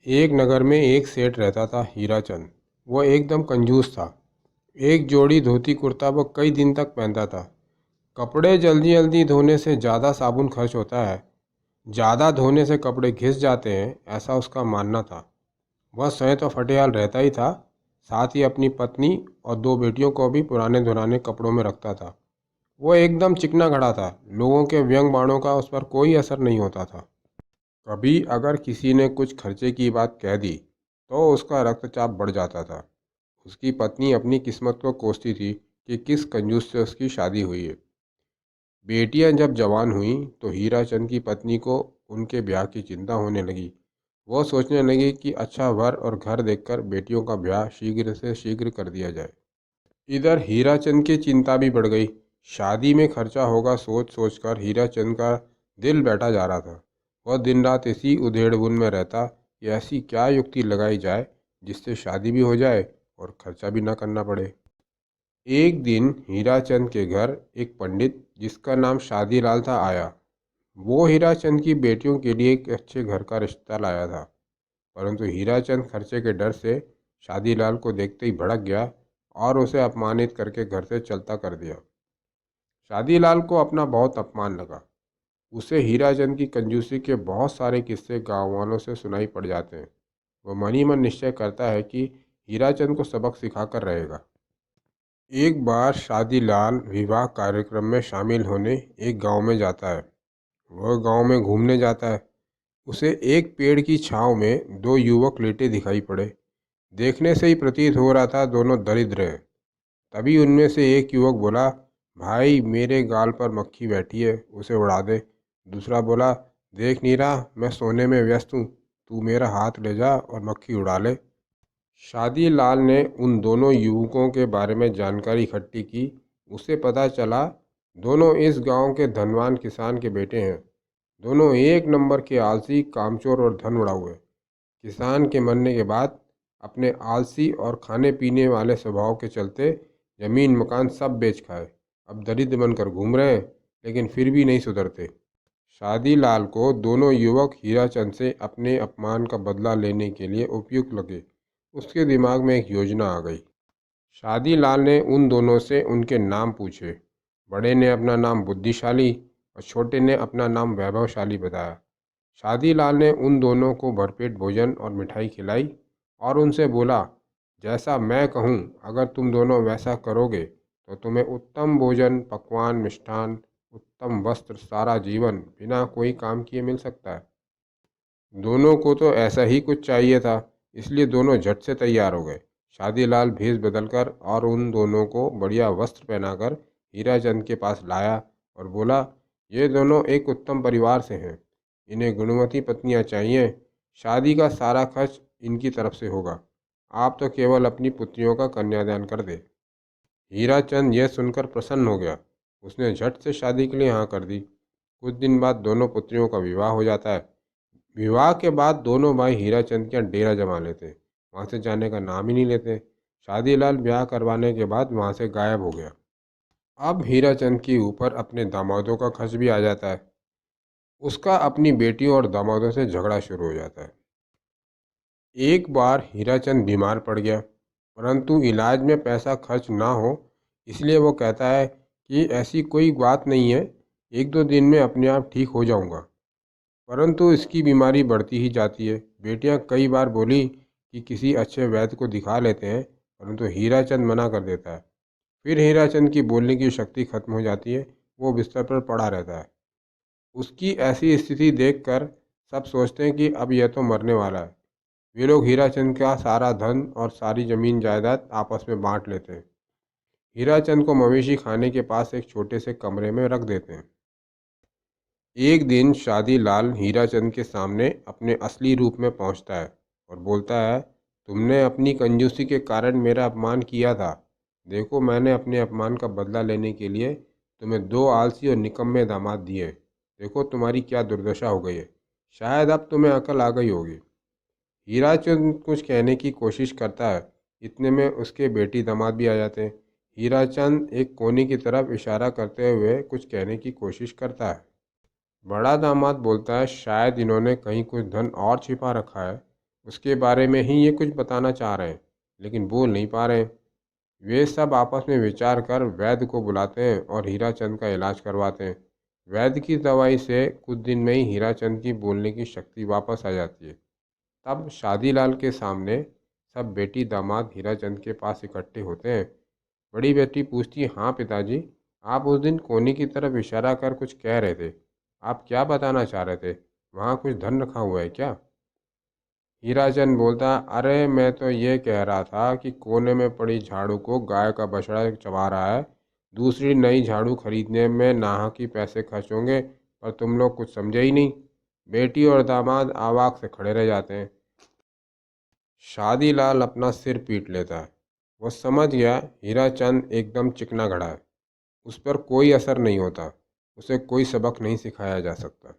एक नगर में एक सेठ रहता था, हीराचंद। वो एकदम कंजूस था। एक जोड़ी धोती कुर्ता वो कई दिन तक पहनता था। कपड़े जल्दी जल्दी धोने से ज़्यादा साबुन खर्च होता है। ज़्यादा धोने से कपड़े घिस जाते हैं, ऐसा उसका मानना था। वह स्वयं तो फटेहाल रहता ही था, साथ ही अपनी पत्नी और दो बेटियों को भी पुराने धुराने कपड़ों में रखता था। वो एकदम चिकना खड़ा था। लोगों के व्यंग बाणों का उस पर कोई असर नहीं होता था। कभी अगर किसी ने कुछ खर्चे की बात कह दी तो उसका रक्तचाप बढ़ जाता था। उसकी पत्नी अपनी किस्मत को कोसती थी कि किस कंजूस से उसकी शादी हुई है। बेटियां जब जवान हुईं तो हीरा चंद की पत्नी को उनके ब्याह की चिंता होने लगी। वो सोचने लगी कि अच्छा वर और घर देखकर बेटियों का ब्याह शीघ्र से शीघ्र कर दिया जाए। इधर हीरा चंद की चिंता भी बढ़ गई। शादी में खर्चा होगा सोच सोच कर हीरा चंद का दिल बैठा जा रहा था। वह दिन रात इसी उधेड़बुन में रहता कि ऐसी क्या युक्ति लगाई जाए जिससे शादी भी हो जाए और खर्चा भी न करना पड़े। एक दिन हीराचंद के घर एक पंडित जिसका नाम शादीलाल था आया। वो हीराचंद की बेटियों के लिए एक अच्छे घर का रिश्ता लाया था। परंतु हीराचंद खर्चे के डर से शादीलाल को देखते ही भड़क गया और उसे अपमानित करके घर से चलता कर दिया। शादीलाल को अपना बहुत अपमान लगा। उसे हीराचंद की कंजूसी के बहुत सारे किस्से गांव वालों से सुनाई पड़ जाते हैं। वह मन ही मन निश्चय करता है कि हीराचंद को सबक सिखाकर रहेगा। एक बार शादीलाल विवाह कार्यक्रम में शामिल होने एक गांव में जाता है। वह गांव में घूमने जाता है। उसे एक पेड़ की छांव में दो युवक लेटे दिखाई पड़े। देखने से ही प्रतीत हो रहा था दोनों दरिद्र हैं। तभी उनमें से एक युवक बोला, भाई मेरे गाल पर मक्खी बैठी है, उसे उड़ा दे। दूसरा बोला, देख नहीं रहा मैं सोने में व्यस्त हूँ, तू मेरा हाथ ले जा और मक्खी उड़ा ले। शादीलाल ने उन दोनों युवकों के बारे में जानकारी इकट्ठी की। उसे पता चला दोनों इस गांव के धनवान किसान के बेटे हैं। दोनों एक नंबर के आलसी, कामचोर और धन उड़ाऊ हैं। किसान के मरने के बाद अपने आलसी और खाने पीने वाले स्वभाव के चलते जमीन मकान सब बेच खाए। अब दरिद्र बनकर घूम रहे हैं, लेकिन फिर भी नहीं सुधरते। शादीलाल को दोनों युवक हीराचंद से अपने अपमान का बदला लेने के लिए उपयुक्त लगे। उसके दिमाग में एक योजना आ गई। शादीलाल ने उन दोनों से उनके नाम पूछे। बड़े ने अपना नाम बुद्धिशाली और छोटे ने अपना नाम वैभवशाली बताया। शादीलाल ने उन दोनों को भरपेट भोजन और मिठाई खिलाई और उनसे बोला, जैसा मैं कहूँ अगर तुम दोनों वैसा करोगे तो तुम्हें उत्तम भोजन, पकवान, मिष्ठान, उत्तम वस्त्र, सारा जीवन बिना कोई काम किए मिल सकता है। दोनों को तो ऐसा ही कुछ चाहिए था, इसलिए दोनों झट से तैयार हो गए। शादीलाल भेष बदलकर और उन दोनों को बढ़िया वस्त्र पहनाकर हीराचंद के पास लाया और बोला, ये दोनों एक उत्तम परिवार से हैं, इन्हें गुणवती पत्नियां चाहिए। शादी का सारा खर्च इनकी तरफ से होगा। आप तो केवल अपनी पुत्रियों का कन्यादान कर दे। हीराचंद यह सुनकर प्रसन्न हो गया। उसने झट से शादी के लिए हाँ कर दी। कुछ दिन बाद दोनों पुत्रियों का विवाह हो जाता है। विवाह के बाद दोनों भाई हीराचंद के यहाँ डेरा जमा लेते। वहाँ से जाने का नाम ही नहीं लेते। शादीलाल ब्याह करवाने के बाद वहाँ से गायब हो गया। अब हीराचंद के ऊपर अपने दामादों का खर्च भी आ जाता है। उसका अपनी बेटियों और दामादों से झगड़ा शुरू हो जाता है। एक बार हीराचंद बीमार पड़ गया, परंतु इलाज में पैसा खर्च ना हो इसलिए वो कहता है कि ऐसी कोई बात नहीं है, एक दो दिन में अपने आप ठीक हो जाऊंगा। परंतु इसकी बीमारी बढ़ती ही जाती है। बेटियां कई बार बोली कि किसी अच्छे वैद्य को दिखा लेते हैं, परंतु हीराचंद मना कर देता है। फिर हीराचंद की बोलने की शक्ति खत्म हो जाती है। वो बिस्तर पर पड़ा रहता है। उसकी ऐसी स्थिति देखकर सब सोचते हैं कि अब यह तो मरने वाला है। वे लोग हीराचंद का सारा धन और सारी जमीन जायदाद आपस में बांट लेते हैं। हीराचंद को मवेशी खाने के पास एक छोटे से कमरे में रख देते हैं। एक दिन शादीलाल हीराचंद के सामने अपने असली रूप में पहुंचता है और बोलता है, तुमने अपनी कंजूसी के कारण मेरा अपमान किया था। देखो मैंने अपने अपमान का बदला लेने के लिए तुम्हें दो आलसी और निकम्मे दामाद दिए। देखो तुम्हारी क्या दुर्दशा हो गई है। शायद अब तुम्हें अकल आ गई होगी। हीराचंद कुछ कहने की कोशिश करता है, इतने में उसके बेटी दामाद भी आ जाते हैं। हीराचंद एक कोने की तरफ इशारा करते हुए कुछ कहने की कोशिश करता है। बड़ा दामाद बोलता है, शायद इन्होंने कहीं कुछ धन और छिपा रखा है। उसके बारे में ही ये कुछ बताना चाह रहे हैं, लेकिन बोल नहीं पा रहे हैं। वे सब आपस में विचार कर वैद्य को बुलाते हैं और हीराचंद का इलाज करवाते हैं। वैद्य की दवाई से कुछ दिन में ही हीराचंद की बोलने की शक्ति वापस आ जाती है। तब शादीलाल के सामने सब बेटी दामाद हीराचंद के पास इकट्ठे होते हैं। बड़ी बेटी पूछती है, हाँ पिताजी, आप उस दिन कोने की तरफ इशारा कर कुछ कह रहे थे। आप क्या बताना चाह रहे थे? वहाँ कुछ धन रखा हुआ है क्या? हीराचंद बोलता, अरे मैं तो ये कह रहा था कि कोने में पड़ी झाड़ू को गाय का बछड़ा चबा रहा है। दूसरी नई झाड़ू खरीदने में नाहक ही पैसे खर्च होंगे, पर तुम लोग कुछ समझे ही नहीं। बेटी और दामाद आवाक से खड़े रह जाते हैं। शादीलाल अपना सिर पीट लेता है। वो समझ गया हीराचंद एकदम चिकना घड़ा है। उस पर कोई असर नहीं होता। उसे कोई सबक नहीं सिखाया जा सकता।